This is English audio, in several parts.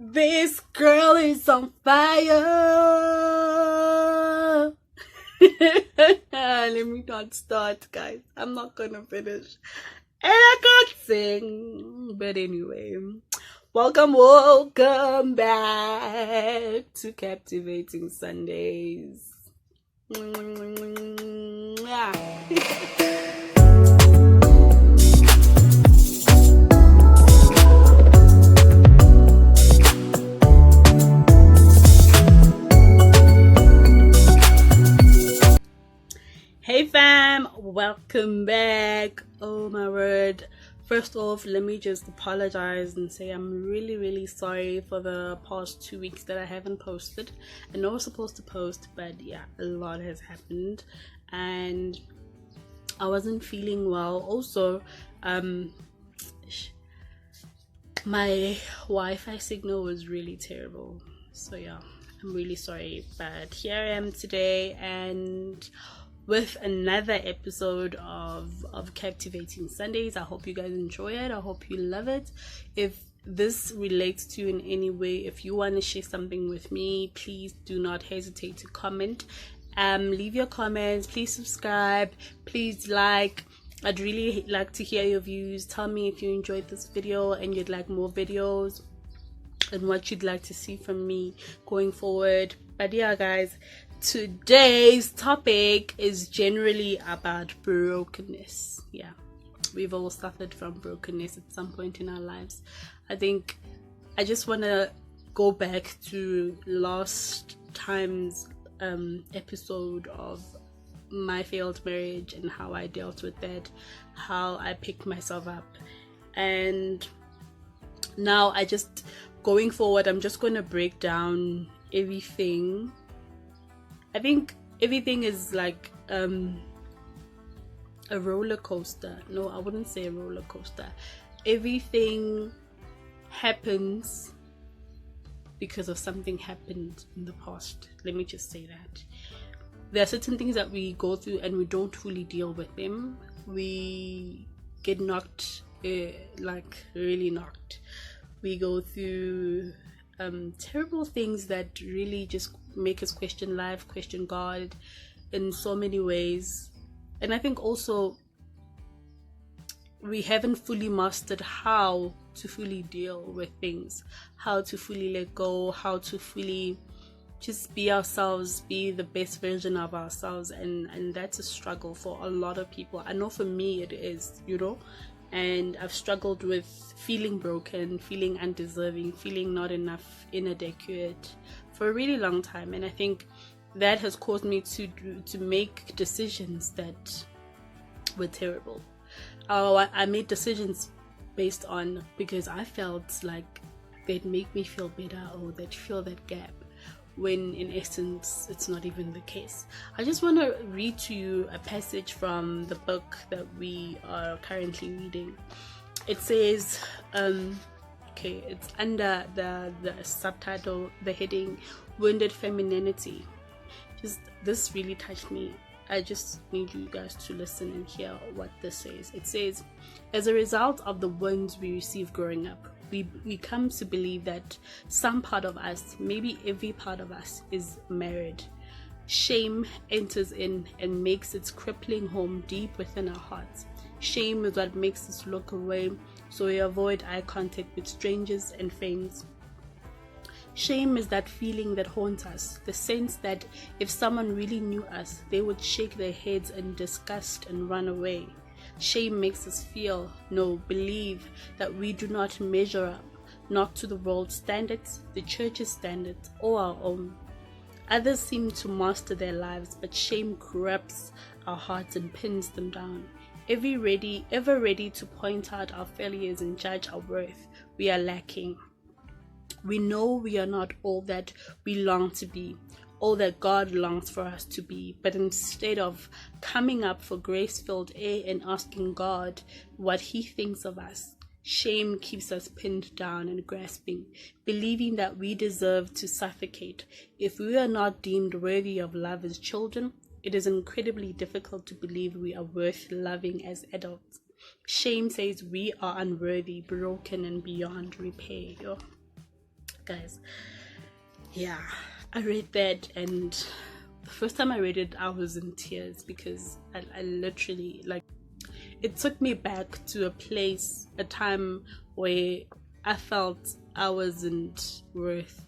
This girl is on fire. Let me not start, guys. I'm not gonna finish. And I can't sing. But anyway, welcome back to Captivating Sundays. Hey fam, welcome back. Oh my word. First off, let me just apologize and say I'm really sorry for the past 2 weeks that I haven't posted. I know I was supposed to post, but yeah, a lot has happened and I wasn't feeling well. Also, my Wi-Fi signal was really terrible. So yeah, I'm really sorry, but here I am today and with another episode of Captivating Sundays. I hope you guys enjoy it. I hope you love it. If this relates to you in any way, if you want to share something with me, please do not hesitate to comment. Leave your comments. Please subscribe. Please like. I'd really like to hear your views. Tell me if you enjoyed this video and you'd like more videos and what you'd like to see from me going forward. But yeah, guys, today's topic is generally about brokenness. Yeah, we've all suffered from brokenness at some point in our lives. I think I just want to go back to last time's episode of my failed marriage and how I dealt with that, how I picked myself up, and now going forward, I'm just going to break down everything. I think everything is like a roller coaster. No, I wouldn't say a roller coaster. Everything happens because of something happened in the past. Let me just say that. There are certain things that we go through and we don't fully deal with them. We get knocked, really knocked. We go through terrible things that really just make us question life, question God in so many ways. And I think also we haven't fully mastered how to fully deal with things, how to fully let go, how to fully just be ourselves, be the best version of ourselves. And that's a struggle for a lot of people. I know for me it is, and I've struggled with feeling broken, feeling undeserving, feeling not enough, inadequate for a really long time. And I think that has caused me to make decisions that were terrible. I made decisions based on because I felt like they'd make me feel better or they'd fill that gap, when in essence it's not even the case. I just want to read to you a passage from the book that we are currently reading. It says, it's under the subtitle, the heading, Wounded Femininity. This really touched me. I just need you guys to listen and hear what this says. It says, as a result of the wounds we receive growing up, we come to believe that some part of us, maybe every part of us, is married. Shame enters in and makes its crippling home deep within our hearts. Shame is what makes us look away, so we avoid eye contact with strangers and friends. Shame is that feeling that haunts us, the sense that if someone really knew us, they would shake their heads in disgust and run away. Shame makes us believe that we do not measure up, not to the world's standards, the church's standards, or our own. Others seem to master their lives, but shame corrupts our hearts and pins them down. Ever ready to point out our failures and judge our worth, we are lacking. We know we are not all that we long to be, all that God longs for us to be, but instead of coming up for grace-filled air and asking God what He thinks of us, shame keeps us pinned down and grasping, believing that we deserve to suffocate. If we are not deemed worthy of love as children, it is incredibly difficult to believe we are worth loving as adults. Shame says we are unworthy, broken, and beyond repair. guys. Yeah, I read that, and the first time I read it, I was in tears because I literally, like, it took me back to a time where I felt I wasn't worth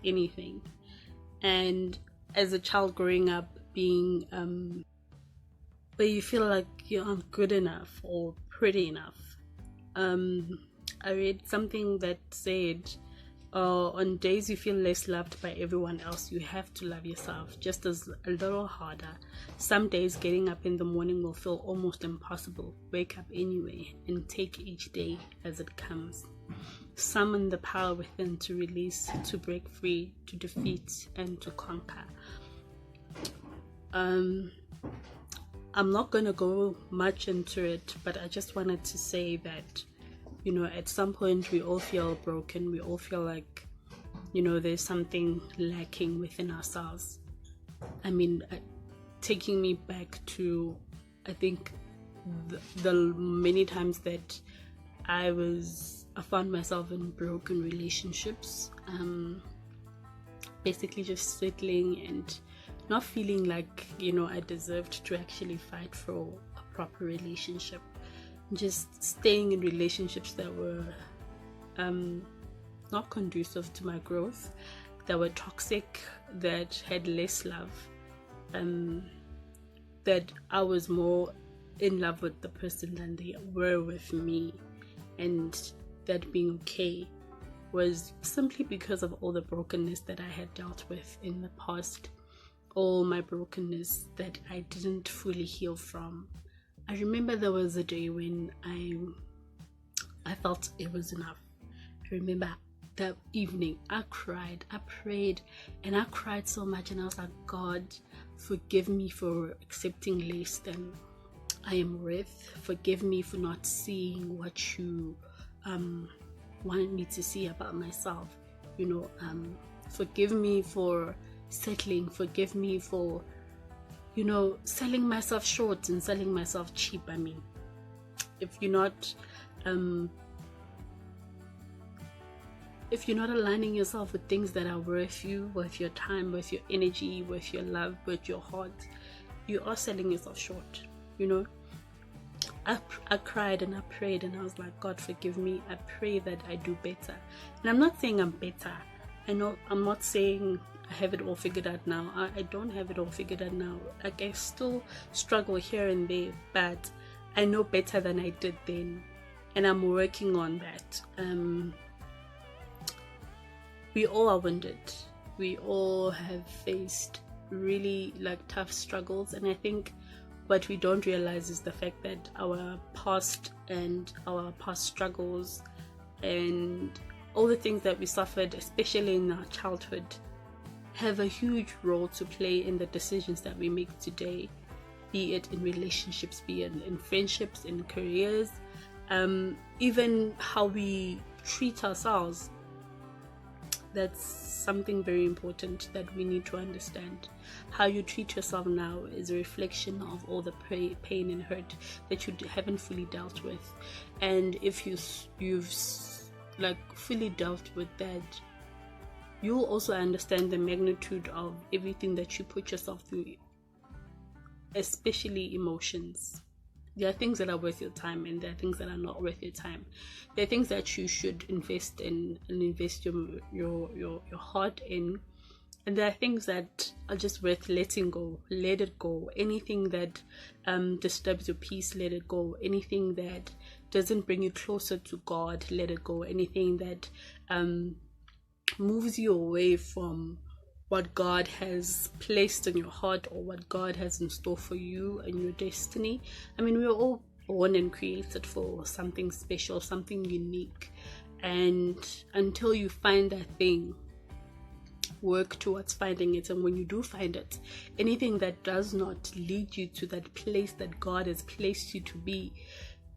anything. And as a child growing up, being where you feel like you aren't good enough or pretty enough. I read something that said, on days you feel less loved by everyone else, you have to love yourself just as a little harder. Some days getting up in the morning will feel almost impossible. Wake up anyway and take each day as it comes. Summon the power within to release, to break free, to defeat, and to conquer. I'm not going to go much into it, but I just wanted to say that, you know, at some point we all feel broken. We all feel like, you know, there's something lacking within ourselves. I mean, taking me back to, I think, the many times that I found myself in broken relationships, basically just settling and not feeling like, you know, I deserved to actually fight for a proper relationship. Just staying in relationships that were not conducive to my growth, that were toxic, that had less love, that I was more in love with the person than they were with me. And that being okay was simply because of all the brokenness that I had dealt with in the past, all my brokenness that I didn't fully heal from. I remember there was a day when I felt it was enough. I remember that evening I cried, I prayed, and I cried so much, and I was like, God, forgive me for accepting less than I am worth. Forgive me for not seeing what you wanted me to see about myself. You know, forgive me for settling. Forgive me for, you know, selling myself short and selling myself cheap. I mean, if you're not aligning yourself with things that are worth you, worth your time, worth your energy, worth your love, worth your heart, you are selling yourself short. You know, I cried and I prayed, and I was like, God, forgive me. I pray that I do better. And I'm not saying I'm better. I'm not saying I have it all figured out now. I don't have it all figured out now. Like, I still struggle here and there, but I know better than I did then, and I'm working on that. We all are wounded. We all have faced really tough struggles, and I think what we don't realize is the fact that our past and our past struggles and all the things that we suffered, especially in our childhood, have a huge role to play in the decisions that we make today, be it in relationships, be it in friendships, in careers, even how we treat ourselves. That's something very important that we need to understand. How you treat yourself now is a reflection of all the pain and hurt that you haven't fully dealt with. And if you've fully dealt with that, you'll also understand the magnitude of everything that you put yourself through, especially emotions. There are things that are worth your time, and there are things that are not worth your time. There are things that you should invest in and invest your heart in, and there are things that are just worth letting go. Let it go. Anything that disturbs your peace, let it go. Anything that doesn't bring you closer to God, let it go. Anything that moves you away from what God has placed in your heart, or what God has in store for you and your destiny. I mean, we're all born and created for something special, something unique. And until you find that thing, work towards finding it. And when you do find it, anything that does not lead you to that place that God has placed you to be,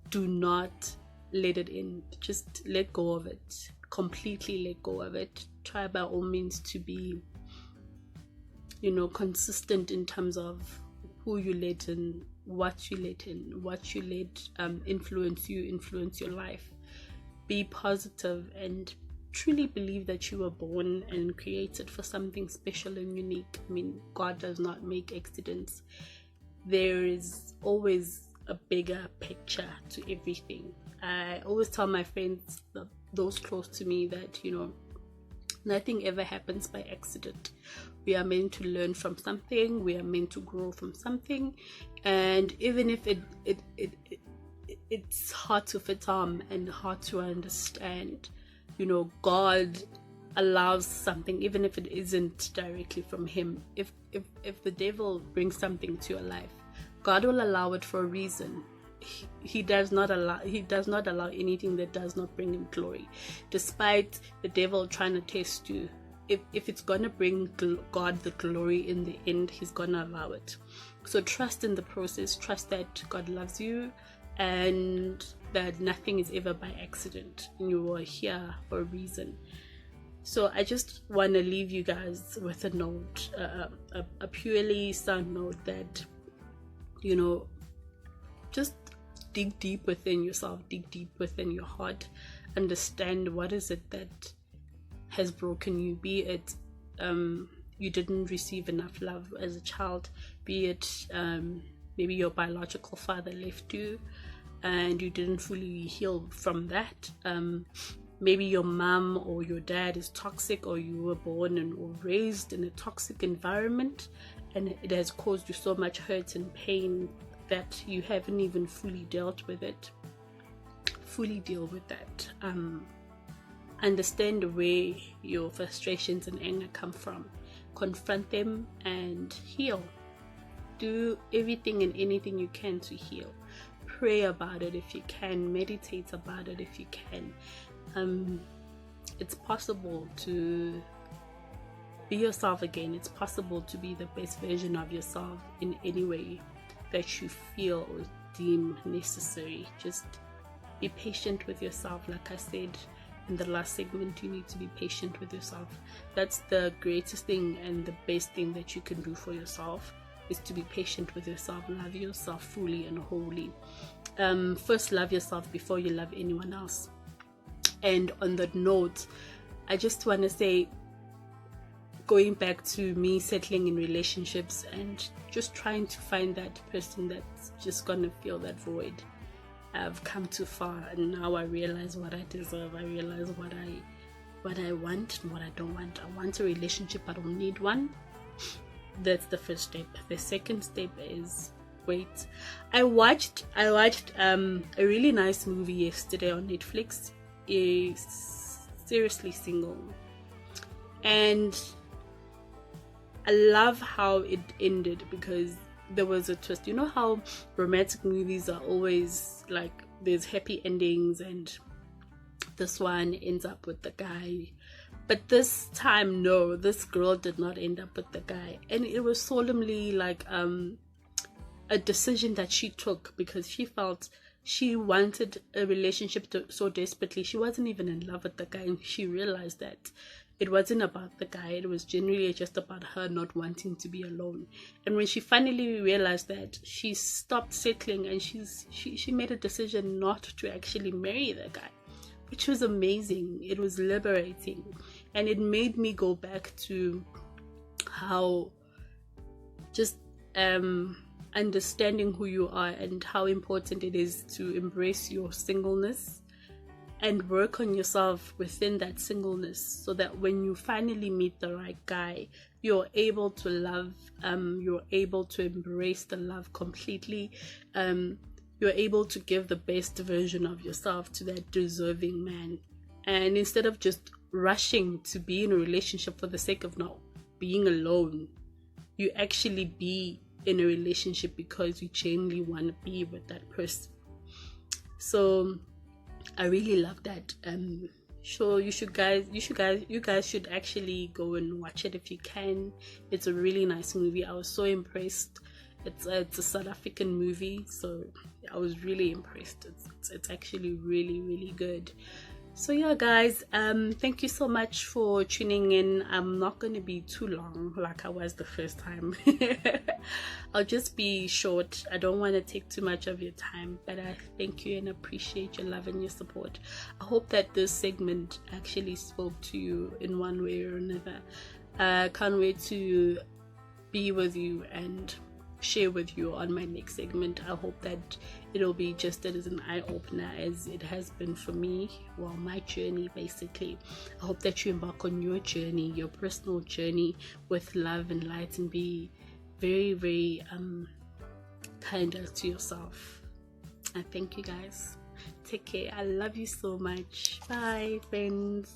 do not let it in. Just let go of it. Completely let go of it. Try by all means to be, consistent in terms of who you let in, what you let influence you, influence your life. Be positive and truly believe that you were born and created for something special and unique. I mean, God does not make accidents. There is always a bigger picture to everything. I always tell my friends, those close to me, that nothing ever happens by accident. We are meant to learn from something. We are meant to grow from something, and even if it's hard to fathom and hard to understand, God allows something, even if it isn't directly from Him. If the devil brings something to your life, God will allow it for a reason. He does not allow anything that does not bring Him glory. Despite the devil trying to test you, if it's gonna bring God the glory in the end, He's gonna allow it. So trust in the process. Trust that God loves you, and that nothing is ever by accident. You are here for a reason. So I just want to leave you guys with a note, a purely sound note, that just dig deep within yourself, dig deep within your heart, understand what is it that has broken you. Be it you didn't receive enough love as a child, be it maybe your biological father left you and you didn't fully heal from that. Maybe your mom or your dad is toxic, or you were born or raised in a toxic environment, and it has caused you so much hurt and pain that you haven't even fully dealt with it. Fully deal with that. Understand where your frustrations and anger come from. Confront them and heal. Do everything and anything you can to heal. Pray about it if you can. Meditate about it if you can. It's possible to be yourself again. It's possible to be the best version of yourself in any way that you feel or deem necessary. Just be patient with yourself. Like I said in the last segment, you need to be patient with yourself. That's the greatest thing and the best thing that you can do for yourself, is to be patient with yourself. Love yourself fully and wholly. First, love yourself before you love anyone else. And on that note, I just want to say, going back to me settling in relationships and just trying to find that person that's just gonna fill that void, I've come too far, and now I realize what I deserve. I realize what I want and what I don't want. I want a relationship, I don't need one. That's the first step. The second step is wait. I watched a really nice movie yesterday on Netflix, Seriously Single, and I love how it ended, because there was a twist. You know how romantic movies are always like, there's happy endings and this one ends up with the guy, but this time, no, this girl did not end up with the guy, and it was solemnly like a decision that she took, because she felt she wanted a relationship so desperately. She wasn't even in love with the guy, and she realized that it wasn't about the guy. It was generally just about her not wanting to be alone. And when she finally realized that, she stopped settling, and she made a decision not to actually marry the guy, which was amazing. It was liberating, and it made me go back to how just understanding who you are and how important it is to embrace your singleness and work on yourself within that singleness, so that when you finally meet the right guy, you're able to love, you're able to embrace the love completely, you're able to give the best version of yourself to that deserving man. And instead of just rushing to be in a relationship for the sake of not being alone, you actually be in a relationship because you genuinely want to be with that person. So I really love that. Sure, you guys should actually go and watch it if you can. It's a really nice movie. I was so impressed. It's a South African movie, so I was really impressed. It's actually really, really good. So yeah, guys, thank you so much for tuning in. I'm not going to be too long like I was the first time. I'll just be short. I don't want to take too much of your time, but I thank you and appreciate your love and your support. I hope that this segment actually spoke to you in one way or another. Can't wait to be with you and share with you on my next segment. I hope that it'll be just as an eye-opener as it has been for me. Well, my journey basically. I hope that you embark on your journey, your personal journey, with love and light, and be very, very kinder to yourself. I thank you guys. Take care. I love you so much. Bye, friends.